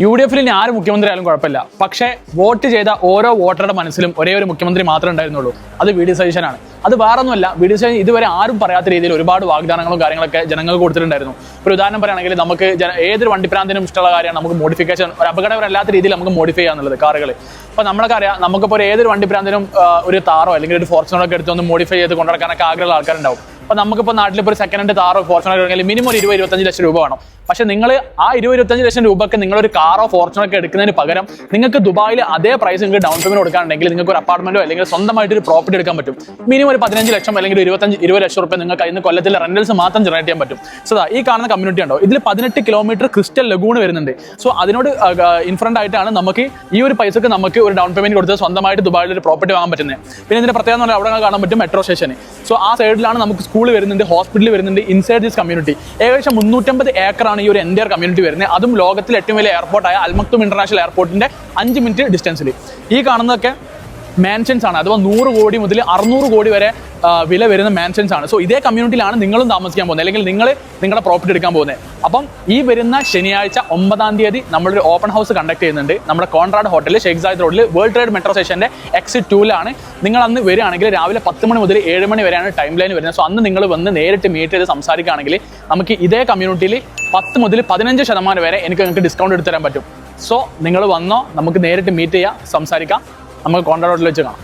UDF ഇനി ആര് മുഖ്യമന്ത്രി ആയാലും കുഴപ്പമില്ല. പക്ഷേ വോട്ട് ചെയ്ത ഓരോ വോട്ടറുടെ മനസ്സിലും ഒരേ ഒരു മുഖ്യമന്ത്രി മാത്രമേ ഉണ്ടായിരുന്നുള്ളൂ. അത് VD സതീശനാണ്. അത് വേറൊന്നുമല്ല, VD സതീശൻ ഇതുവരെ ആരും പറയാത്ത രീതിയിൽ ഒരുപാട് വാഗ്ദാനങ്ങളും കാര്യങ്ങളൊക്കെ ജനങ്ങൾക്ക് കൊടുത്തിട്ടുണ്ടായിരുന്നു. ഒരു ഉദാഹരണം പറയുകയാണെങ്കിൽ നമുക്ക് ഏതൊരു വണ്ടിപ്രാന്തിനും ഇഷ്ടമുള്ള കാര്യമാണ് നമുക്ക് മോഡിഫിക്കേഷൻ, ഒരു അപകടപരമല്ലാത്ത രീതിയിൽ നമുക്ക് മോഡിഫൈ ചെയ്യാന്നുള്ളത് കാറുകൾ. അപ്പോൾ നമ്മളൊക്കെ അറിയാം, നമുക്കിപ്പോൾ ഏതൊരു വണ്ടിപ്രാന്തിനും ഒരു താറോ അല്ലെങ്കിൽ ഒരു ഫോർച്യൂണറൊക്കെ എടുത്തൊന്ന് മോഡിഫൈ ചെയ്ത് കൊണ്ടുനടക്കാനൊക്കെ ആഗ്രഹമുള്ള ആൾക്കാരുണ്ടാവും. അപ്പോൾ നമുക്കിപ്പോൾ നാട്ടിലിപ്പോൾ ഒരു സെക്കൻഡ് ഹാൻഡ് താറോ ഫോർച്യൂണറോ ആണെങ്കിൽ മിനിമം ഒരു 20-25 ലക്ഷം രൂപ വേണം. പക്ഷേ നിങ്ങൾ ആ 20-25 ലക്ഷം രൂപയ്ക്ക് നിങ്ങളൊരു കാറോ ഫോർച്യൂണറൊക്കെ എടുക്കുന്നതിന് പകരം നിങ്ങൾക്ക് ദുബായിൽ അതേ പ്രൈസ് നിങ്ങൾക്ക് ഡൗൺ പേയ്മെന്റ് കൊടുക്കുകയാണെങ്കിൽ നിങ്ങൾക്ക് ഒരു അപ്പാർട്ട്മെന്റോ അല്ലെങ്കിൽ സ്വന്തമായിട്ട് ഒരു പ്രോപ്പർട്ടി എടുക്കാൻ പറ്റും. മിനിമം ഒരു 15 ലക്ഷം അല്ലെങ്കിൽ 20 ലക്ഷം രൂപ നിങ്ങൾക്ക് ഇന്ന് കൊല്ലത്തിലെ റെന്റൽസ് മാത്രം ജനറേറ്റ് ചെയ്യാൻ പറ്റും. സോ ഈ കാണുന്ന കമ്മ്യൂണിറ്റി ഉണ്ടോ, ഇതിൽ 18 കിലോമീറ്റർ ക്രിസ്റ്റൽ ലഗൂൺ വരുന്നുണ്ട്. സോ അതിനോട് ഇൻഫ്രണ്ട് ആയിട്ടാണ് നമുക്ക് ഈ ഒരു പൈസക്ക് നമുക്ക് ഒരു ഡൗൺ പേയ്മെന്റ് കൊടുത്ത് സ്വന്തമായിട്ട് ദുബായിൽ ഒരു പ്രോപ്പർട്ടി വാങ്ങാൻ പറ്റുന്നത്. പിന്നെ ഇതിന്റെ പ്രത്യേകത എന്ന് പറഞ്ഞാൽ അവിടെ കാണാൻ പറ്റും മെട്രോ സ്റ്റേഷൻ. സോ ആ സൈഡിലാണ് നമുക്ക് സ്കൂൾ വരുന്നുണ്ട്, ഹോസ്പിറ്റൽ വരുന്നുണ്ട്. ഇൻസൈഡ് ദിസ് കമ്മ്യൂണിറ്റി ഏകദേശം 350 ഏക്കറാണ് ഈ ഒരു എൻ്റയർ കമ്മ്യൂണിറ്റി വരുന്നത്. അതും ലോകത്തിലെ ഏറ്റവും വലിയ എയർപോർട്ടായ അൽ മക്തൂം ഇന്റർനാഷണൽ എയർപോർട്ടിന്റെ 5 മിനിറ്റ് ഡിസ്റ്റൻസിൽ. ഈ കാണുന്നതൊക്കെ മാൻഷൻസ് ആണ്. അഥവാ 100 കോടി മുതൽ 600 കോടി വരെ വില വരുന്ന മാൻഷൻസ് ആണ്. സോ ഇതേ കമ്മ്യൂണിറ്റിയിലാണ് നിങ്ങളും താമസിക്കാൻ പോകുന്നത്, അല്ലെങ്കിൽ നിങ്ങൾ നിങ്ങളുടെ പ്രോപ്പർട്ടി എടുക്കാൻ പോകുന്നത്. അപ്പം ഈ വരുന്ന ശനിയാഴ്ച 9-ാം തീയതി നമ്മളൊരു ഓപ്പൺ ഹൗസ് കണ്ടക്ട് ചെയ്യുന്നുണ്ട് നമ്മുടെ കോൺറാഡ് ഹോട്ടലിൽ, ഷെയ്ഖ് സായിദ് റോഡിൽ, വേൾഡ് ട്രേഡ് മെട്രോ സ്റ്റേഷന്റെ എക്സിറ്റ് 2-ലാണ്. നിങ്ങൾ അന്ന് വരികയാണെങ്കിൽ രാവിലെ 10 മണി മുതൽ 7 മണി വരെയാണ് ടൈം ലൈൻ വരുന്നത്. സോ അന്ന് നിങ്ങൾ വന്ന് നേരിട്ട് മീറ്റ് ചെയ്ത് സംസാരിക്കുകയാണെങ്കിൽ നമുക്ക് ഇതേ കമ്മ്യൂണിറ്റിയിൽ 10 മുതൽ 15% വരെ നിങ്ങൾക്ക് ഡിസ്കൗണ്ട് എടുത്തു തരാൻ പറ്റും. സോ നിങ്ങൾ വന്നോ, നമുക്ക് നേരിട്ട് മീറ്റ് ചെയ്യാം, സംസാരിക്കാം. നമുക്ക് കോൺറാഡ് ഹോട്ടലിൽ വെച്ച് കാണാം.